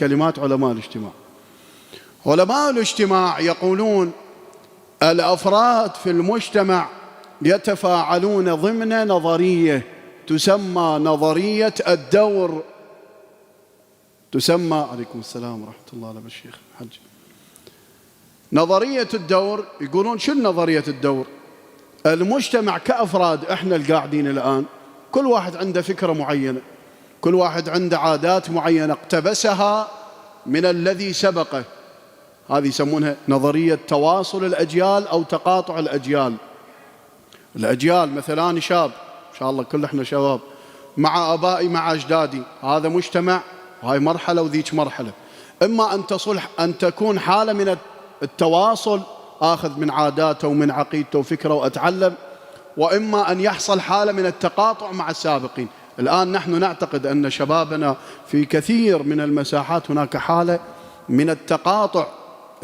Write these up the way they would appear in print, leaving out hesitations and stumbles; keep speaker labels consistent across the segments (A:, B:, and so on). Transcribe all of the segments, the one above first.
A: كلمات علماء الاجتماع. علماء الاجتماع يقولون الأفراد في المجتمع يتفاعلون ضمن نظرية تسمى نظرية الدور. تسمى، عليكم السلام ورحمة الله على الشيخ الحج. نظرية الدور، يقولون شو نظرية الدور؟ المجتمع كأفراد، احنا القاعدين الآن كل واحد عنده فكرة معينة، كل واحد عنده عادات معينة اقتبسها من الذي سبقه. هذه يسمونها نظرية تواصل الأجيال أو تقاطع الأجيال. الأجيال مثلا أنا شاب إن شاء الله، كل احنا شباب، مع آبائي مع أجدادي، هذا مجتمع وهاي مرحلة وذيك مرحلة. إما أن تصلح أن تكون حالة من التواصل، آخذ من عاداته ومن عقيدته وفكره وأتعلم، وإما أن يحصل حالة من التقاطع مع السابقين. الآن نحن نعتقد أن شبابنا في كثير من المساحات هناك حالة من التقاطع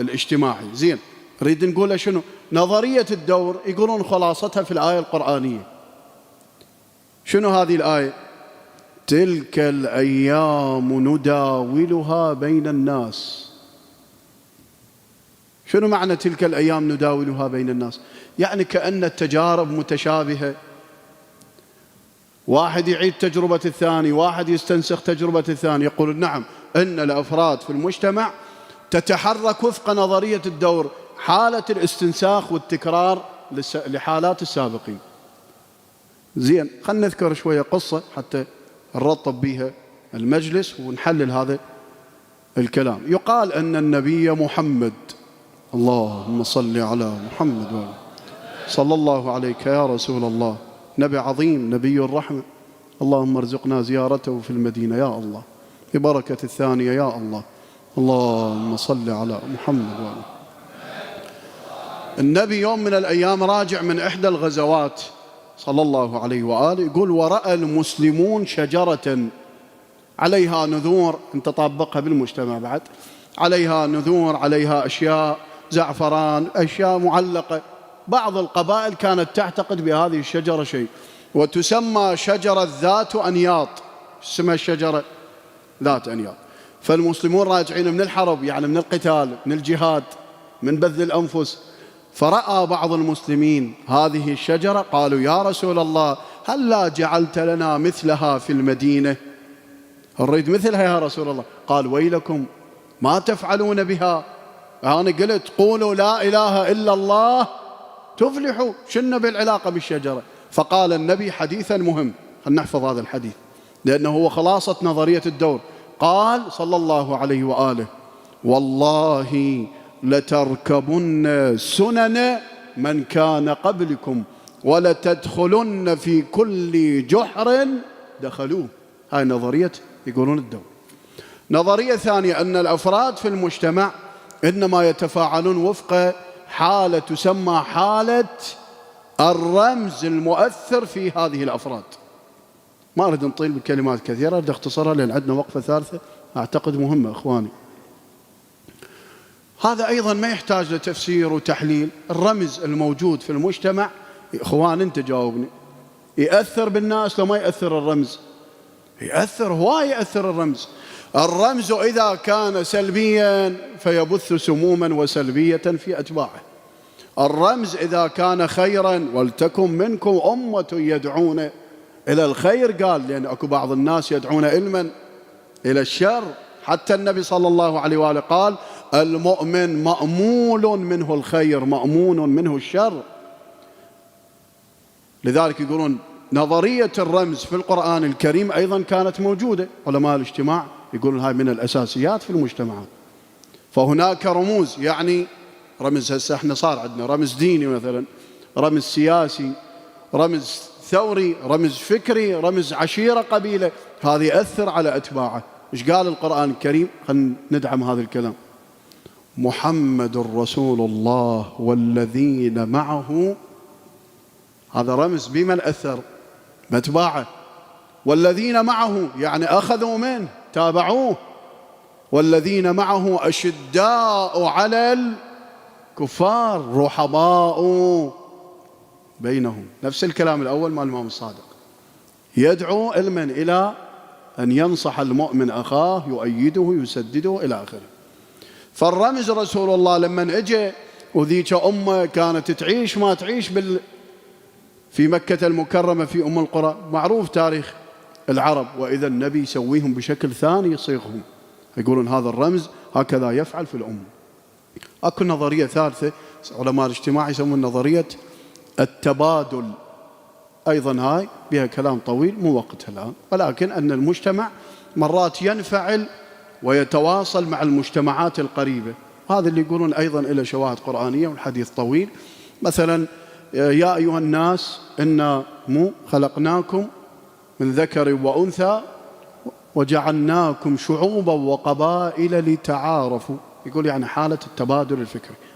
A: الاجتماعي. زين، نريد نقول شنو؟ نظرية الدور يقولون خلاصتها في الآية القرآنية. شنو هذه الآية؟ تلك الأيام نداولها بين الناس. شنو معنى تلك الأيام نداولها بين الناس؟ يعني كأن التجارب متشابهة، واحد يعيد تجربة الثاني، واحد يستنسخ تجربة الثاني. يقول نعم، أن الأفراد في المجتمع تتحرك وفق نظرية الدور، حالة الاستنساخ والتكرار لحالات السابقين. زين، خلنا نذكر شوية قصة حتى نرطب بها المجلس ونحلل هذا الكلام. يقال أن النبي محمد، اللهم صل على محمد صلى الله عليك يا رسول الله، نبي عظيم، نبي الرحمة، اللهم ارزقنا زيارته في المدينة يا الله، ببركة الثانية يا الله، اللهم صل على محمد. النبي يوم من الأيام راجع من إحدى الغزوات صلى الله عليه وآله، يقول ورأى المسلمون شجرة عليها نذور، انت طابقها بالمجتمع بعد، عليها نذور، عليها أشياء زعفران، أشياء معلقة. بعض القبائل كانت تعتقد بهذه الشجرة شيء، وتسمى شجرة ذات أنياط. اسمها الشجرة ذات أنياط. فالمسلمون راجعين من الحرب، يعني من القتال، من الجهاد، من بذل الأنفس، فرأى بعض المسلمين هذه الشجرة، قالوا يا رسول الله هل لا جعلت لنا مثلها في المدينة؟ نريد مثلها يا رسول الله. قال ويلكم ما تفعلون بها، أنا قلت قولوا لا إله إلا الله تفلحوا، شنو بالعلاقة بالشجرة؟ فقال النبي حديثا مهم، خلينا نحفظ هذا الحديث لأنه هو خلاصة نظرية الدور. قال صلى الله عليه وآله والله لتركبن سنن من كان قبلكم ولتدخلن في كل جحر دخلوه. هاي نظرية يقولون الدور. نظرية ثانية أن الأفراد في المجتمع إنما يتفاعلون وفق حالة تسمى حالة الرمز المؤثر في هذه الأفراد. ما أريد نطيل بكلمات كثيرة، أريد أختصرها لأن عندنا وقفة ثالثة أعتقد مهمة إخواني. هذا أيضا ما يحتاج لتفسير وتحليل. الرمز الموجود في المجتمع، إخوان أنت جاوبني، يأثر بالناس لو ما يأثر الرمز؟ يأثر، هواي يأثر الرمز. الرمز إذا كان سلبيا فيبث سموما وسلبية في أتباعه. الرمز إذا كان خيرا، ولتكن منكم أمة يدعون إلى الخير، قال لأن أكو بعض الناس يدعون علما إلى الشر. حتى النبي صلى الله عليه وآله قال المؤمن مأمول منه الخير مأمون منه الشر. لذلك يقولون نظرية الرمز في القرآن الكريم أيضا كانت موجودة. علماء الاجتماع يقولون هاي من الأساسيات في المجتمعات. فهناك رموز، يعني رمز هسه احنا صار عندنا رمز ديني مثلا، رمز سياسي، رمز ثوري، رمز فكري، رمز عشيرة قبيلة، هذا يأثر على أتباعه. إيش قال القرآن الكريم؟ خلينا ندعم هذا الكلام. محمد رسول الله والذين معه، هذا رمز بمن أثر؟ بأتباعه. والذين معه يعني أخذوا منه، تابعوه. والذين معه أشداء على الكفار رحماء بينهم. نفس الكلام الأول مال الإمام الصادق، يدعو علما إلى أن ينصح المؤمن أخاه، يؤيده، يسدده إلى آخره. فالرمز رسول الله لما اجى وذيك أمة كانت تعيش ما تعيش في مكة المكرمة في أم القرى، معروف تاريخ العرب، وإذا النبي يسويهم بشكل ثاني يصيغهم، يقولون هذا الرمز هكذا يفعل في الأمة. أكو نظرية ثالثة علماء الاجتماع يسمون نظرية التبادل، أيضا هاي بها كلام طويل مو وقتها الآن، ولكن أن المجتمع مرات ينفعل ويتواصل مع المجتمعات القريبة. هذا اللي يقولون أيضا إلى شواهد قرآنية والحديث طويل. مثلا يا أيها الناس إنا خلقناكم من ذكر وأنثى وجعلناكم شعوبا وقبائل لتعارفوا، يقول يعني حالة التبادل الفكري.